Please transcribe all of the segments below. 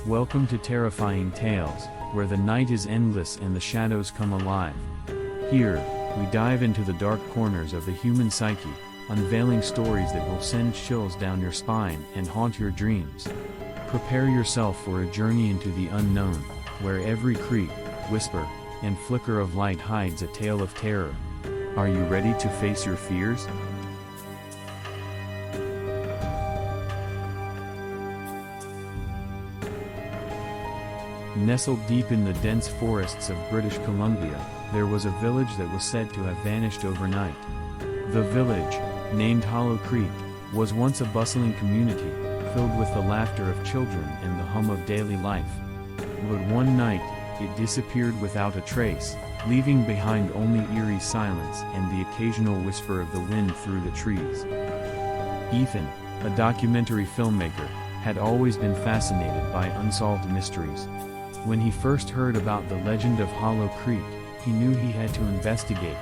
Welcome to Terrifying Tales, where the night is endless and the shadows come alive. Here, we dive into the dark corners of the human psyche, unveiling stories that will send chills down your spine and haunt your dreams. Prepare yourself for a journey into the unknown, where every creak, whisper, and flicker of light hides a tale of terror. Are you ready to face your fears? Nestled deep in the dense forests of British Columbia, there was a village that was said to have vanished overnight. The village, named Hollow Creek, was once a bustling community, filled with the laughter of children and the hum of daily life. But one night, it disappeared without a trace, leaving behind only eerie silence and the occasional whisper of the wind through the trees. Ethan, a documentary filmmaker, had always been fascinated by unsolved mysteries. When he first heard about the legend of Hollow Creek, he knew he had to investigate.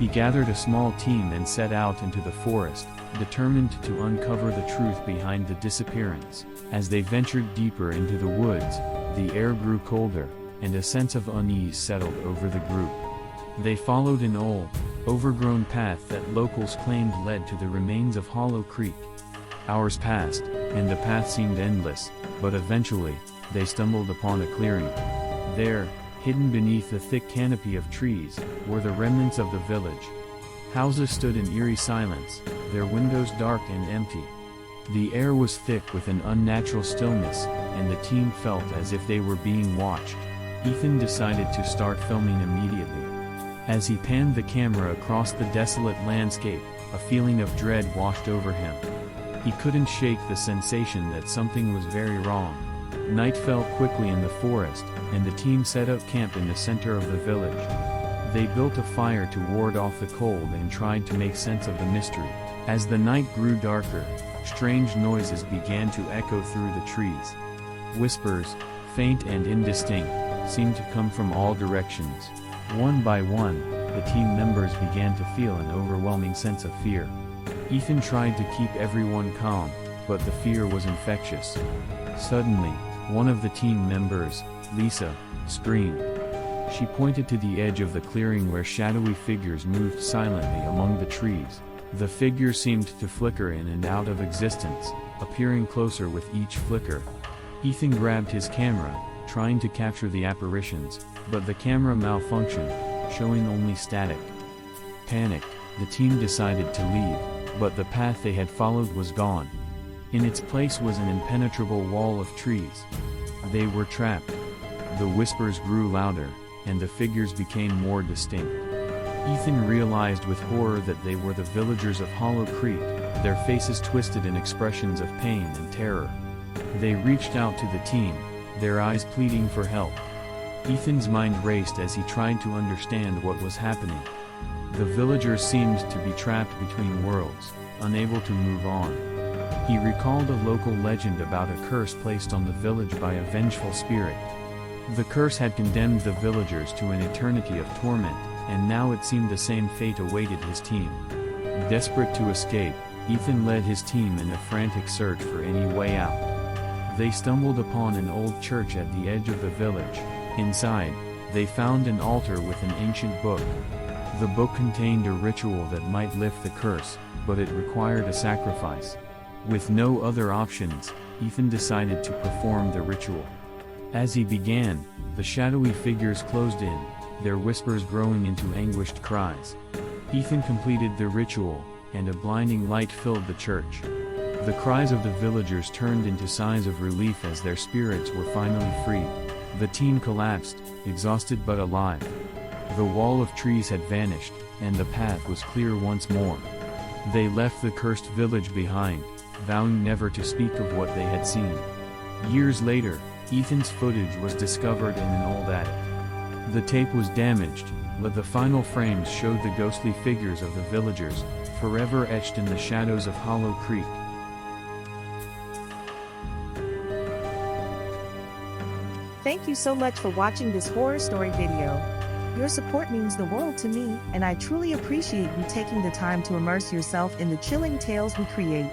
He gathered a small team and set out into the forest, determined to uncover the truth behind the disappearance. As they ventured deeper into the woods, the air grew colder, and a sense of unease settled over the group. They followed an old, overgrown path that locals claimed led to the remains of Hollow Creek. Hours passed, and the path seemed endless, but eventually, they stumbled upon a clearing. There, hidden beneath a thick canopy of trees, were the remnants of the village. Houses stood in eerie silence, their windows dark and empty. The air was thick with an unnatural stillness, and the team felt as if they were being watched. Ethan decided to start filming immediately. As he panned the camera across the desolate landscape, a feeling of dread washed over him. He couldn't shake the sensation that something was very wrong. Night fell quickly in the forest, and the team set up camp in the center of the village. They built a fire to ward off the cold and tried to make sense of the mystery. As the night grew darker, strange noises began to echo through the trees. Whispers, faint and indistinct, seemed to come from all directions. One by one, the team members began to feel an overwhelming sense of fear. Ethan tried to keep everyone calm, but the fear was infectious. Suddenly, one of the team members, Lisa, screamed. She pointed to the edge of the clearing where shadowy figures moved silently among the trees. The figures seemed to flicker in and out of existence, appearing closer with each flicker. Ethan grabbed his camera, trying to capture the apparitions, but the camera malfunctioned, showing only static. Panicked, the team decided to leave, but the path they had followed was gone. In its place was an impenetrable wall of trees. They were trapped. The whispers grew louder, and the figures became more distinct. Ethan realized with horror that they were the villagers of Hollow Creek, their faces twisted in expressions of pain and terror. They reached out to the team, their eyes pleading for help. Ethan's mind raced as he tried to understand what was happening. The villagers seemed to be trapped between worlds, unable to move on. He recalled a local legend about a curse placed on the village by a vengeful spirit. The curse had condemned the villagers to an eternity of torment, and now it seemed the same fate awaited his team. Desperate to escape, Ethan led his team in a frantic search for any way out. They stumbled upon an old church at the edge of the village. Inside, they found an altar with an ancient book. The book contained a ritual that might lift the curse, but it required a sacrifice. With no other options, Ethan decided to perform the ritual. As he began, the shadowy figures closed in, their whispers growing into anguished cries. Ethan completed the ritual, and a blinding light filled the church. The cries of the villagers turned into sighs of relief as their spirits were finally freed. The team collapsed, exhausted but alive. The wall of trees had vanished, and the path was clear once more. They left the cursed village behind, vowing never to speak of what they had seen. Years later, Ethan's footage was discovered in an old attic. The tape was damaged, but the final frames showed the ghostly figures of the villagers, forever etched in the shadows of Hollow Creek. Thank you so much for watching this horror story video. Your support means the world to me, and I truly appreciate you taking the time to immerse yourself in the chilling tales we create.